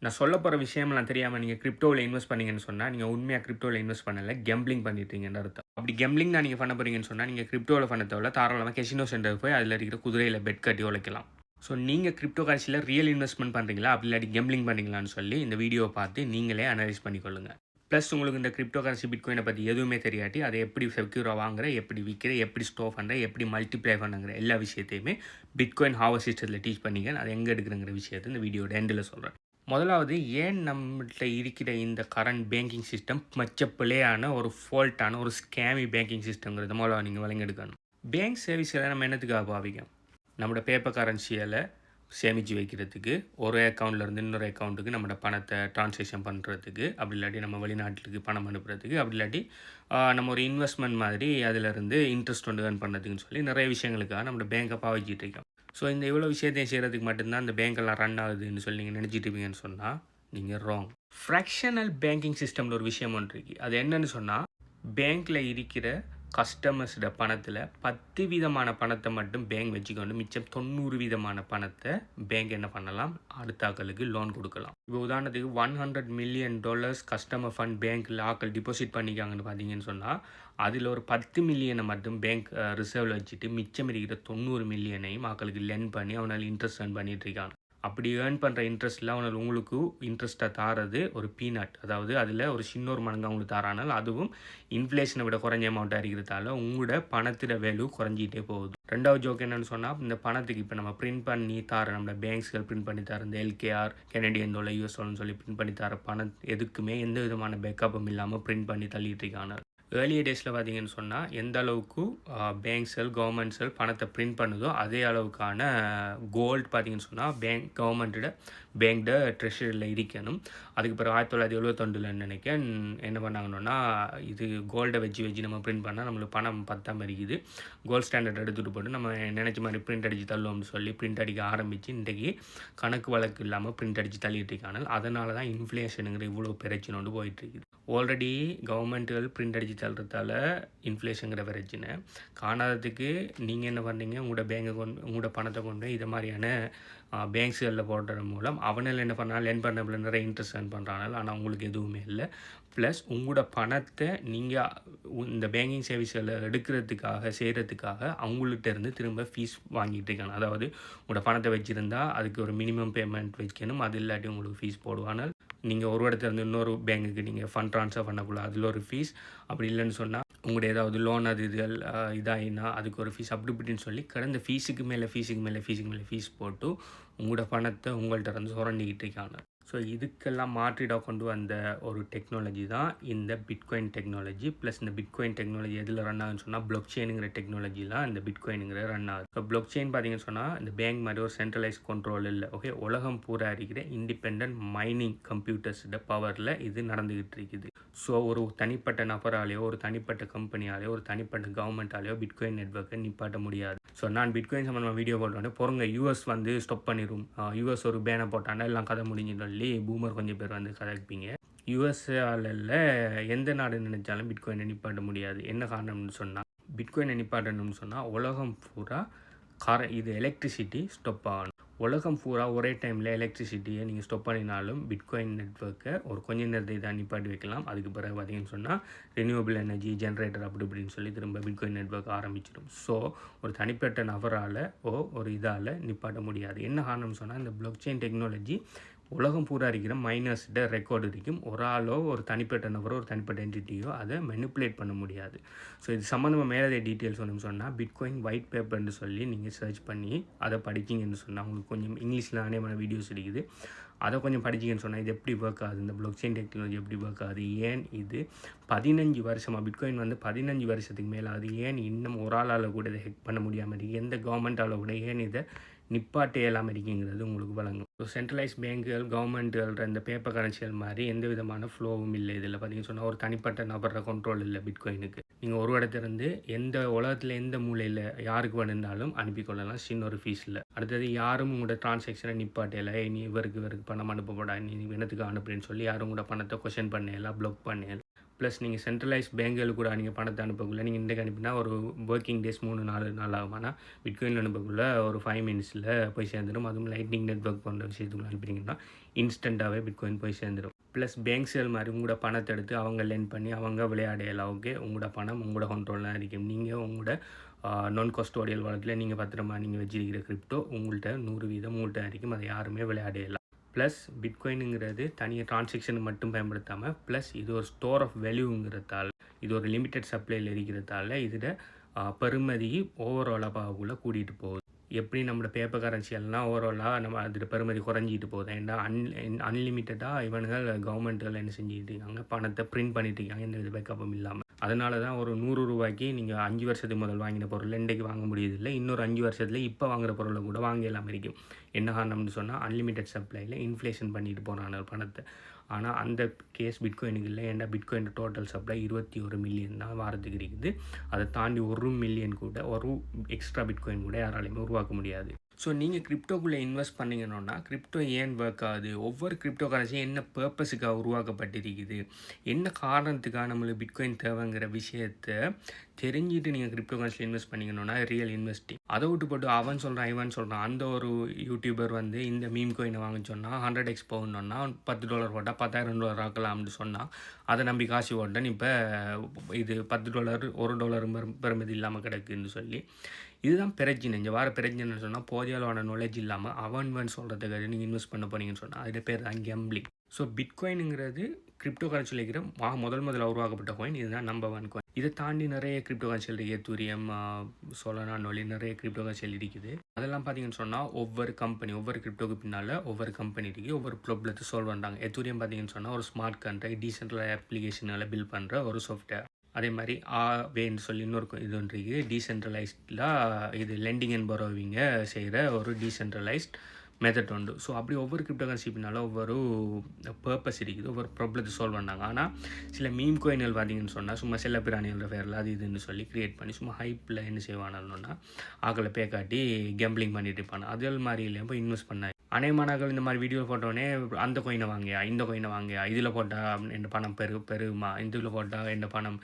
நான் சொல்லப் போற விஷயம்லாம் தெரியாம நீங்க கிரிப்டோல இன்வெஸ்ட் பண்ணீங்கன்னு சொன்னா, நீங்க உண்மையா கிரிப்டோல இன்வெஸ்ட் பண்ணல. கேம்பிளிங் பண்ணிட்டுருக்கீங்கன்னு அர்த்தம். அப்படி கேம்பிளிங் தான் நீங்க பண்ண போறீங்கன்னு சொன்னா, நீங்க கிரிப்டோல பண்ண தேவையில்ல. தாராளமா கேசினோ சென்டருக்கு போய் அதில இருக்கிற குதிரையில பெட் கட்டி உழைக்கலாம். ஸோ நீங்க கிரிப்டோ கரன்சில ரியல் இன்வெஸ்ட்மென்ட் பண்றீங்களா? அப்படி இல்லாட்டி கேம்பிளிங் பண்றீங்களான்னு சொல்லி இந்த வீடியோவ பார்த்து நீங்களே அனலைஸ் பண்ணிக்கொள்ளுங்க. பிளஸ் உங்களுக்கு இந்த கிரிப்டோ கரன்சி பிட்காயின பத்தி எதுவுமே தெரியாட்டி, அதை எப்படி செக்யூரா வாங்குற, எப்படி விக்கிற, எப்படி ஸ்டோர் பண்ற, எப்படி மல்டிப்ளை பண்ணங்கிற எல்லா விஷயத்தையுமே பிட்காயின் ஹார்வெஸ்ட் சிஸ்டத்துல டீச் பண்ணீங்க. அதை எங்க எடுக்கிறங்கிற விஷயத்த இந்த வீடியோட எண்டுல சொல்றேன். முதலாவது ஏன் நம்மள்ட்ட இருக்கிற இந்த கரண்ட் பேங்கிங் சிஸ்டம் மச்ச பிழையான ஒரு ஃபால்ட்டான ஒரு ஸ்கேமி பேங்கிங் சிஸ்டம்ங்கிறத முதல்ல நீங்கள் விளங்கெடுக்கணும். பேங்க் சர்வீஸில் நம்ம என்னத்துக்காக பாவிக்கும்? நம்மளோட பேப்பர் கரன்சியால் சேமித்து வைக்கிறதுக்கு, ஒரு அக்கௌண்ட்லேருந்து இன்னொரு அக்கௌண்ட்டுக்கு நம்மளோட பணத்தை ட்ரான்சாக்ஷன் பண்ணுறதுக்கு, அப்படி இல்லாட்டி நம்ம வெளிநாட்டுக்கு பணம் அனுப்புறதுக்கு, அப்படி இல்லாட்டி நம்ம ஒரு இன்வெஸ்ட்மெண்ட் மாதிரி அதிலிருந்து இன்ட்ரெஸ்ட் வந்து ஏர்ன் பண்ணுறதுக்குன்னு சொல்லி நிறைய விஷயங்களுக்காக நம்மளோட பேங்கை பாவிச்சிட்டு இருக்கோம். ஸோ இந்த இவ்வளோ விஷயத்தையும் செய்கிறதுக்கு மட்டும்தான் இந்த பேங்க்கெல்லாம் ரன் ஆகுதுன்னு சொல்லி நீங்கள் நினச்சிட்டு இருப்பீங்கன்னு சொன்னால் நீங்கள் ராங். ஃப்ராக்ஷனல் பேங்கிங் சிஸ்டம்னு ஒரு விஷயம் ஒன்று இருக்குது. அது என்னன்னு சொன்னால், பேங்க்கில் இருக்கிற கஸ்டமர்ஸோட பணத்தில் 10 வீதமான பணத்தை மட்டும் பேங்க் வச்சுக்கொண்டு மிச்சம் 90 வீதமான பணத்தை பேங்க் என்ன பண்ணலாம், அடுத்த ஆக்களுக்கு லோன் கொடுக்கலாம். இப்போ உதாரணத்துக்கு $100 மில்லியன் கஸ்டமர் ஃபண்ட் பேங்க்கில் ஆக்கள் டிபாசிட் பண்ணிக்காங்கன்னு பார்த்தீங்கன்னு சொன்னால், அதில் ஒரு 10 மில்லியனை மட்டும் பேங்க் ரிசர்வில் வச்சுட்டு மிச்சம் இருக்கிற 90 மில்லியனையும் ஆக்களுக்கு லென் பண்ணி அவனால் இன்ட்ரெஸ்ட் ஏர்ன் பண்ணிட்டு இருக்காங்க. அப்படி ஏர்ன் பண்ணுற இன்ட்ரெஸ்ட்டில் அவனால் உங்களுக்கு இன்ட்ரெஸ்ட்டை தாரது ஒரு பீனட், அதாவது அதில் ஒரு சின்ன ஒரு மடங்கு அவங்களுக்கு தாரானால் அதுவும் இன்ஃப்ளேஷனை விட குறைஞ்ச அமௌண்ட்டாக இருக்கிறதால உங்களோட பணத்தோட வேல்யூ குறைஞ்சிட்டே போகுது. ரெண்டாவது ஜோக் என்னென்னு சொன்னால், இந்த பணத்துக்கு இப்போ நம்ம பிரிண்ட் பண்ணி தர நம்மளோட பேங்க்ஸ்கள் பிரிண்ட் பண்ணி தர இந்த எல்கேஆர் கெனடியன் டாலர் யூஎஸ் டாலர்னு சொல்லி பிரிண்ட் பண்ணி தர பணம் எதுக்குமே எந்த விதமான பேக்கப்பும் இல்லாமல் பிரிண்ட் பண்ணி தள்ளிட்டு இருக்காங்க. ஏர்லியர் டேஸில் பார்த்தீங்கன்னு சொன்னால், எந்த அளவுக்கு பேங்க்ஸ்கள் கவர்மெண்ட்ஸ்கள் பணத்தை பிரிண்ட் பண்ணுதோ அதே அளவுக்கான கோல்டு பார்த்தீங்கன்னு சொன்னால் கவர்மெண்ட்டோட பேங்க்ட ட்ரெஷரியில் இருக்கணும். அதுக்கு பிறகு 1971 நினைக்கிறேன் என்ன பண்ணாங்கன்னா, இது கோல்டை வச்சு நம்ம பிரிண்ட் பண்ணால் நம்மளுக்கு பணம் பத்தாமல் இருக்குது, கோல்டு ஸ்டாண்டர்ட் எடுத்துகிட்டு போட்டு நம்ம நினச்ச மாதிரி பிரிண்ட் அடித்து தள்ளுவோம்னு சொல்லி பிரிண்ட் அடிக்க ஆரம்பித்து இன்றைக்கி கணக்கு வழக்கு இல்லாமல் பிரிண்ட் அடித்து தள்ளிட்டு இருக்காங்க. அதனால தான் இன்ஃப்ளேஷனுங்கிற இவ்வளோ பிரச்சனை வந்து போயிட்டுருக்குது. ஆல்ரெடி கவர்மெண்ட்டுகள் பிரிண்ட் அடித்து தள்ளுறதால இன்ஃப்ளேஷனுங்கிற பிரச்சனை காணாததுக்கு நீங்கள் என்ன பண்ணீங்க, உங்களோட பணத்தை கொண்டு இதை மாதிரியான பேங்க்ஸ்களில் போடுறது மூலம் அவனால் என்ன பண்ணாலும் லென் பண்ண நிறைய இன்ட்ரெஸ்ட் ஏர்ன் பண்ணுறாங்க. ஆனால் உங்களுக்கு எதுவுமே இல்லை. ப்ளஸ் உங்களோட பணத்தை நீங்கள் இந்த பேங்கிங் சர்வீஸ்களை எடுக்கிறதுக்காக செய்கிறதுக்காக அவங்கள்ட்ட இருந்து திரும்ப ஃபீஸ் வாங்கிட்டு இருக்காங்க. அதாவது உங்களோட பணத்தை வச்சுருந்தா அதுக்கு ஒரு மினிமம் பேமெண்ட் வைக்கணும், அது இல்லாட்டி உங்களுக்கு ஃபீஸ் போடுவாங்க. நீங்கள் ஒரு இடத்துலேருந்து இன்னொரு பேங்குக்கு நீங்கள் ஃபண்ட் ட்ரான்ஸ்ஃபர் பண்ணக்குள்ள அதில் ஒரு ஃபீஸ், அப்படி இல்லைன்னு சொன்னால் உங்களுடைய ஏதாவது லோன் அது இதுகள் இதாகினா அதுக்கு ஒரு ஃபீஸ், அப்படி இப்படின்னு சொல்லி கடந்த ஃபீஸுக்கு மேலே ஃபீஸ் போட்டு உங்களோட பணத்தை உங்கள்கிட்ட இருந்து சுரண்டிக்கிட்டு இருக்காங்க. ஸோ இதுக்கெல்லாம் மாற்றிடாக கொண்டு வந்த ஒரு டெக்னாலஜி தான் இந்த பிட்காயின் டெக்னாலஜி. ப்ளஸ் இந்த பிட்காயின் டெக்னாலஜி எதில் ரன் ஆகுதுன்னு சொன்னால், பிளாக் செயினுங்கிற டெக்னாலஜிலாம் இந்த பிட்காயினுங்கிற ரன் ஆகுது. ஸோ பிளாக் செயின் பார்த்தீங்கன்னு சொன்னால் இந்த பேங்க் மாதிரி ஒரு சென்ட்ரலைஸ் கண்ட்ரோல் இல்லை. ஓகே, உலகம் பூரா இருக்கிற இண்டிபெண்ட் மைனிங் கம்ப்யூட்டர்ஸோட பவரில் இது நடந்துக்கிட்டு இருக்குது. ஸோ ஒரு தனிப்பட்ட நபராலேயோ ஒரு தனிப்பட்ட கம்பெனியாலேயோ ஒரு தனிப்பட்ட கவர்மெண்ட்டாலேயோ பிட்காயின் நெட்வொர்க்கை நிப்பாட்ட முடியாது. ஸோ நான் பிட்காயின் சம்மந்தமாக வீடியோ போட்டோன்னே பொறுங்க யூஎஸ் வந்து ஸ்டாப் பண்ணிடும், யூஎஸ் ஒரு பேனை போட்டாண்டா எல்லாம் கதை முடிஞ்சுன்னு சொல்லி பூமர் கொஞ்சம் பேர் வந்து கதைப்பீங்க. யூஎஸ்ஆல எந்த நாடு நினைச்சாலும் பிட்காயினை நிப்பாட்ட முடியாது. என்ன காரணம்னு சொன்னால், பிட்காயினை நிப்பாட்டணும்னு சொன்னால் உலகம் பூரா இது எலக்ட்ரிசிட்டி ஸ்டாப் ஆகணும். உலகம் பூரா ஒரே டைமில் எலக்ட்ரிசிட்டியை நீங்கள் ஸ்டாப் பண்ணினாலும் பிட்காயின் நெட்வொர்க்கை ஒரு கொஞ்ச நேரத்தை தான் நிப்பாட்டி வைக்கலாம். அதுக்கு பிறகு பார்த்தீங்கன்னு சொன்னால் ரினியூவபிள் எனர்ஜி ஜென்ரேட்டர் அப்படி இப்படின்னு சொல்லி திரும்ப பிட்காயின் நெட்வொர்க் ஆரம்பிச்சிடும். ஸோ ஒரு தனிப்பட்ட நபரால் ஒரு இதால் நிப்பாட்ட முடியாது. என்ன காரணம்னு சொன்னால், இந்த பிளாக் செயின் டெக்னாலஜி உலகம் பூரா இருக்கிற மைனர்ஸ்ட ரெக்கார்டு இருக்கும். ஒரு ஆளோ ஒரு தனிப்பட்ட நபரோ ஒரு தனிப்பட்ட என்டிட்டியோ அதை மெனிப்புலேட் பண்ண முடியாது. ஸோ இது சம்மந்தமாக மேலே டீட்டெயில்ஸ் ஒன்று சொன்னால், பிட்காயின் ஒயிட் பேப்பர்னு சொல்லி நீங்கள் சர்ச் பண்ணி அதை படிச்சிங்கன்னு சொன்னால் உங்களுக்கு கொஞ்சம் இங்கிலீஷில் அநேகமான வீடியோஸ் இருக்குது. அதை கொஞ்சம் படிச்சிங்கன்னு சொன்னால் இது எப்படி ஒர்க் ஆகுது, இந்த பிளாக் செயின் டெக்னாலஜி எப்படி ஒர்க் ஆகுது, ஏன் இது 15 வருஷமாக பிட்காயின் வந்து 15 வருஷத்துக்கு மேலே ஆகுது, ஏன் இன்னும் ஒரு ஆளால் கூட இதை ஹெக் பண்ண முடியாமல் இருக்குது, எந்த கவர்மெண்ட்டால் கூட ஏன் இதை நிப்பாட்டே இல்லாமல் இருக்குங்கிறது உங்களுக்கு வழங்கும். ஸோ சென்ட்ரலைஸ் பேங்குகள் கவர்மெண்ட்டுகள் இந்த பேப்பர் கரன்சிகள் மாதிரி எந்த விதமான ஃப்ளோவும் இல்லை. இதில் பார்த்தீங்கன்னு சொன்னால் ஒரு தனிப்பட்ட நபர கண்ட்ரோல் இல்லை பிட்காயினுக்கு. நீங்கள் ஒரு இடத்துலேருந்து எந்த உலகத்தில் எந்த மூலையில் யாருக்கு வேணுனாலும் அனுப்பிக்கொள்ளலாம் சின்ன ஒரு ஃபீஸில். அடுத்தது யாரும் உங்களோட டிரான்சாக்ஷனை நிப்பாட்டையில, நீ இவருக்கு பணம் அனுப்பப்படா, நீ என்னத்துக்கு அனுப்புறேன்னு சொல்லி யாரும் உங்களோட பணத்தை கொஷன் பண்ணலாம், ப்ளாக் பண்ணலாம். ப்ளஸ் நீங்கள் சென்ட்ரலைஸ் பேங்குகளுக்கு கூட நீங்கள் பணத்தை அனுப்பக்குள்ள நீங்கள் இன்றைக்கு அனுப்பினா ஒரு ஒர்க்கிங் டேஸ் 3-4 நாள் ஆகும். ஆனால் பிட்காயின் அனுப்பக்குள்ள ஒரு 5 மினிட்ஸில் போய் சேர்ந்துடும். அதுவும் லைட்னிங் நெட்வொர்க் போன்ற விஷயத்துக்குள்ள அனுப்பினீங்கன்னா இன்ஸ்டண்ட்டாகவே பிட்காயின் போய் சேர்ந்துடும். ப்ளஸ் பேங்க்ஸ்கள் மாதிரி உங்களோட பணத்தை எடுத்து அவங்க லெண்ட் பண்ணி அவங்க விளையாடையலாம். ஓகே, உங்களோட பணம் உங்களோட கண்ட்ரோல்லாம் இருக்கும். நீங்கள் உங்களோட நான் கஸ்டோடியல் வாலெட்டில் நீங்கள் பத்திரமா நீங்கள் வச்சிருக்கிற கிரிப்டோ உங்கள்கிட்ட 100% உங்கள்கிட்ட இருக்கும். அதை யாருமே விளையாடையலாம். ப்ளஸ் பிட்காயினுங்கிறது தனியாக ட்ரான்சாக்ஷனுக்கு மட்டும் பயன்படுத்தாமல் ப்ளஸ் இது ஒரு ஸ்டோர் ஆஃப் வேல்யூங்கிறதால, இது ஒரு லிமிட்டட் சப்ளையில் இருக்கிறதால இதில் பெறுமதி ஓவராலாக பார்க்கக்குள்ள கூட்டிகிட்டு போகுது. எப்படி நம்மளோட பேப்பர் கரன்சி எல்லாம் ஓவராலாக நம்ம அதில் பெறுமதி குறைஞ்சிட்டு போகுது. ஏன்னா அன்லிமிட்டடாக இவனுங்கள் கவர்மெண்ட்டுகள் என்ன செஞ்சுட்டு இருக்காங்க, பணத்தை பிரிண்ட் பண்ணிட்டு இருக்காங்க, எந்த வித பேக்கப்பும் இல்லாமல். அதனால தான் ஒரு 100 ரூபாய்க்கு நீங்கள் 5 வருஷத்துக்கு முதல் வாங்கின பொருள் இன்றைக்கு வாங்க முடியுதில்லை. இன்னொரு 5 வருஷத்தில் இப்போ வாங்குகிற பொருளை கூட வாங்க இல்லாமல் இருக்கும். என்ன காரணம்னு சொன்னால் அன்லிமிட்டட் சப்ளையில் இன்ஃப்ளேஷன் பண்ணிட்டு போகிறாங்க பணத்தை. ஆனால் அந்த கேஸ் பிட்காயினுக்கு இல்லை. ஏன்னா பிட்காயின் டோட்டல் சப்ளை 21 மில்லியன் தான் வாரத்துக்கு இருக்குது. அதை தாண்டி 1 மில்லியன் கூட ஒரு எக்ஸ்ட்ரா பிட்காயின் கூட யாராலையுமே உருவாக்க முடியாது. ஸோ நீங்கள் கிரிப்டோக்குள்ளே இன்வெஸ்ட் பண்ணிங்கன்னா கிரிப்டோ ஏன் ஒர்க் ஆகுது, ஒவ்வொரு கிரிப்டோ கரன்சியும் என்ன பர்பஸுக்காக உருவாக்கப்பட்டிருக்குது, என்ன காரணத்துக்காக நம்மளுக்கு பிட்காயின் தேவைங்கிற விஷயத்தை தெரிஞ்சுட்டு நீங்கள் கிரிப்டோ கரன்சியில் இன்வெஸ்ட் பண்ணிக்கணும்னா ரியல் இன்வெஸ்டிங். அதை விட்டு போட்டு அவன் சொல்கிறான் இவன் சொல்கிறான். அந்த ஒரு யூடியூபர் வந்து இந்த மீம் கோயினை வாங்க சொன்னால் 100x போகணுன்னா $10 போட்டால் $10,000 ஆக்கலாம்னு சொன்னால் அதை நம்பி காசு ஓட்டேன். இப்போ இது $10 $1 பெறுமதி இல்லாமல் கிடக்குன்னு சொல்லி இதுதான் பிரச்சனை. இங்கே வர பிரச்சனைன்னு சொன்னால் போதிய அளவான நாலேஜ் இல்லாமல் அவன் சொல்கிறதுக்காக நீங்கள் இன்வெஸ்ட் பண்ண போனீங்கன்னு சொன்னால் அதில் பேர் தான் கேம்பிளிங். ஸோ பிட்காயினுங்கிறது கிரிப்டோ கரன்சியில் இருக்கிற முதல்ல உருவாக்கப்பட்ட காயின். இதுதான் நம்பர் 1 காயின். இதை தாண்டி நிறைய கிரிப்டோ கரன்சியில் இருக்குது. எத்தூரியம், சோலனா, நொலி, நிறைய கிரிப்டோ கரன்சியில் இருக்குது. அதெல்லாம் பார்த்தீங்கன்னு சொன்னால் ஒவ்வொரு கிரிப்டோக்கு பின்னால் ஒவ்வொரு கம்பெனி இருக்குது, ஒவ்வொரு ப்ராப்ளத்தை சால்வ் பண்ணுறாங்க. எத்தூரியம் பார்த்தீங்கன்னு சொன்னால் ஒரு ஸ்மார்ட் கான்ட்ராக்ட் டீசென்ட்ரல் அப்ளிகேஷனில் பில்ட் பண்ணுற ஒரு சாஃப்ட்வேர். அதே மாதிரி வேன்னு சொல்லி இன்னொரு இது ஒன்று இருக்குது. டீசென்ட்ரலைஸ்டாக இது லெண்டிங் அண்ட் பரோவிங்கை செய்கிற ஒரு டீசென்ட்ரலைஸ்ட் மெத்தட் உண்டு. ஸோ அப்படி ஒவ்வொரு கிரிப்டோ கரன்சி பின்னால் ஒவ்வொரு பர்பஸ் இருக்குது, ஒவ்வொரு ப்ராப்ளத்தை சால்வ் பண்ணாங்க. ஆனால் சில மீம் கோயின்கள் பார்த்தீங்கன்னு சொன்னால் சும்மா செல்ல பிராணிகள பேரில் அது இதுன்னு சொல்லி க்ரியேட் பண்ணி சும்மா ஹைப்பில் என்ன செய்வானுன்னா ஆக்களை பே காட்டி கேம்பிளிங் பண்ணிட்டு இருப்பாங்க. அதே மாதிரி இல்லையா போய் இன்வெஸ்ட் பண்ணாங்க. அநேகமானவர்கள் இந்த மாதிரி வீடியோ போட்டோடனே அந்த கோயினை வாங்கியா, இந்த கோயினை வாங்கியா, இதில் போட்டால் என் பணம் பெருகுமா, இதில் போட்டால் என் பணம்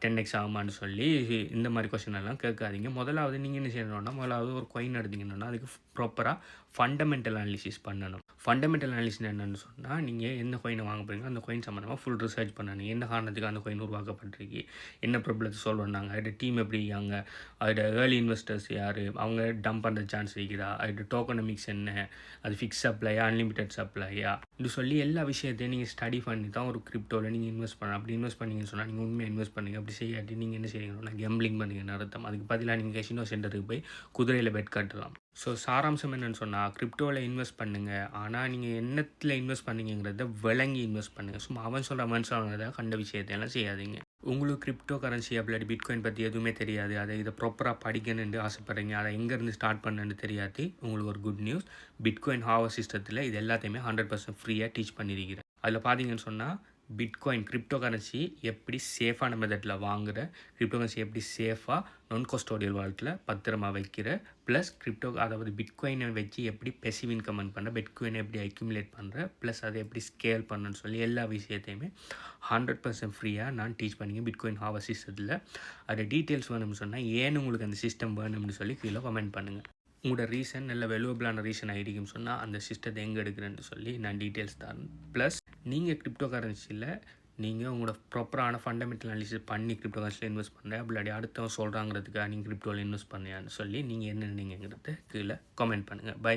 10x ஆகுமான்னு சொல்லி இந்த மாதிரி கொஸ்டின் எல்லாம் கேட்காதீங்க. முதலாவது நீங்கள் என்ன செய்யணும்னா முதலாவது ஒரு கோயின் எடுத்தீங்கன்னா அதுக்கு ப்ராப்பராக ஃபண்டமெண்டல் அனாலிசிஸ் பண்ணணும். ஃபண்டமெண்டல் அனாலிசிஸ் என்னென்னு சொன்னால் நீங்கள் எந்த கோயினை வாங்க போகிறீங்க அந்த கோயின் சம்மந்தமாக ஃபுல் ரிசர்ச் பண்ணணும். என்ன காரணத்துக்கு அந்த கோயின் உருவாக்கப்பட்டிருக்கு, என்ன ப்ராப்ளத்தை சால்வ் பண்ணாங்க, அதோட டீம் எப்படி இருக்காங்க, அதோட ஏர்லி இன்வெஸ்டர்ஸ் யார், அவங்க டம்ப் பண்ணுற சான்ஸ் இருக்குதா, அதோட டோக்கனமிக்ஸ் என்ன, அது ஃபிக்ஸ் சப்ளையா அன்லிமிட்டட் சப்ளையா, இது சொல்லி எல்லா விஷயத்தையும் நீங்கள் ஸ்டடி பண்ணி தான் ஒரு கிரிப்டோவில் நீங்கள் இன்வெஸ்ட் பண்ணணும். அப்படி இன்வெஸ்ட் பண்ணிங்கன்னு சொன்னால் நீங்கள் உண்மையாக இன்வெஸ்ட் பண்ணுங்கள். அப்படி செய்யாட்டி நீங்கள் என்ன செய்யணும்னா கேம்பிளிங் பண்ணுங்கன்னு அர்த்தம். அதுக்கு பதிலாக நீங்கள் கசினோ சென்டருக்கு போய் குதிரையில் பெட் கட்டலாம். ஸோ சாராம்சம் என்னென்னு சொன்னால் கிரிப்டோவில் இன்வெஸ்ட் பண்ணுங்கள். ஆனால் நீங்கள் என்னத்தில் இன்வெஸ்ட் பண்ணீங்கிறத விளங்கி இன்வெஸ்ட் பண்ணுங்கள். சும்மா அவன் சொல்கிறத கண்ட விஷயத்தையெல்லாம் செய்யாதீங்க. உங்களுக்கு கிரிப்டோ கரன்சி அப்படி பிட்காயின் பற்றி எதுவுமே தெரியாது, அதை இதை ப்ராப்பராக படிக்கணுன்னு ஆசைப்பட்றீங்க, அதை எங்கேருந்து ஸ்டார்ட் பண்ணுன்னு தெரியாட்டி உங்களுக்கு ஒரு குட் நியூஸ். பிட்காயின் ஹாவர் சிஸ்டத்தில் இது எல்லாத்தையுமே 100% ஃப்ரீயாக டீச் பண்ணியிருக்கிறேன். அதில் பார்த்தீங்கன்னு சொன்னால் பிட்காயின் கிரிப்டோ கரன்சி எப்படி சேஃபான மெத்தடில் வாங்குகிற, கிரிப்டோ கரன்சி எப்படி சேஃபாக நான் கஸ்டோடியல் வாலெட்டில் பத்திரமா வைக்கிற, ப்ளஸ் கிரிப்டோ அதாவது பிட்காயினை வச்சு எப்படி பெசிவ் இன்கம் பண்ண, பிட்காயினை எப்படி அக்யூமுலேட் பண்ணுற, ப்ளஸ் அதை எப்படி ஸ்கேல் பண்ணுன்னு சொல்லி எல்லா விஷயத்தையுமே 100% ஃப்ரீயாக நான் டீச் பண்ணிங்க பிட்காயின் ஹாவர் சிஸ்டத்தில். அதோட டீட்டெயில்ஸ் வேணும்னு சொன்னால் ஏன்னு உங்களுக்கு அந்த சிஸ்டம் வேணும்னு சொல்லி கீழே கமெண்ட் பண்ணுங்கள். உங்களோட ரீசன் நல்ல வேல்யூபிளான ரீசன் ஆகிடுக்குன்னு சொன்னால் அந்த சிஸ்டத்தை எங்கே எடுக்கிறேன்னு சொல்லி நான் டீட்டெயில்ஸ் தரேன். ப்ளஸ் நீங்கள் கிரிப்டோ கரன்சியில் நீங்கள் உங்களோட ப்ராப்பரான ஃபண்டமெண்டல் அனாலிசிஸ் பண்ணி கிரிப்டோ கரன்சியில் இன்வெஸ்ட் பண்ணுறேன், அப்படி அடுத்தவங்க சொல்கிறாங்கிறதுக்காக நீங்கள் கிரிப்டோவில் இன்வெஸ்ட் பண்ணியான்னு சொல்லி நீங்கள் என்ன நினைக்கிறத கீழே கமெண்ட் பண்ணுங்கள். பை.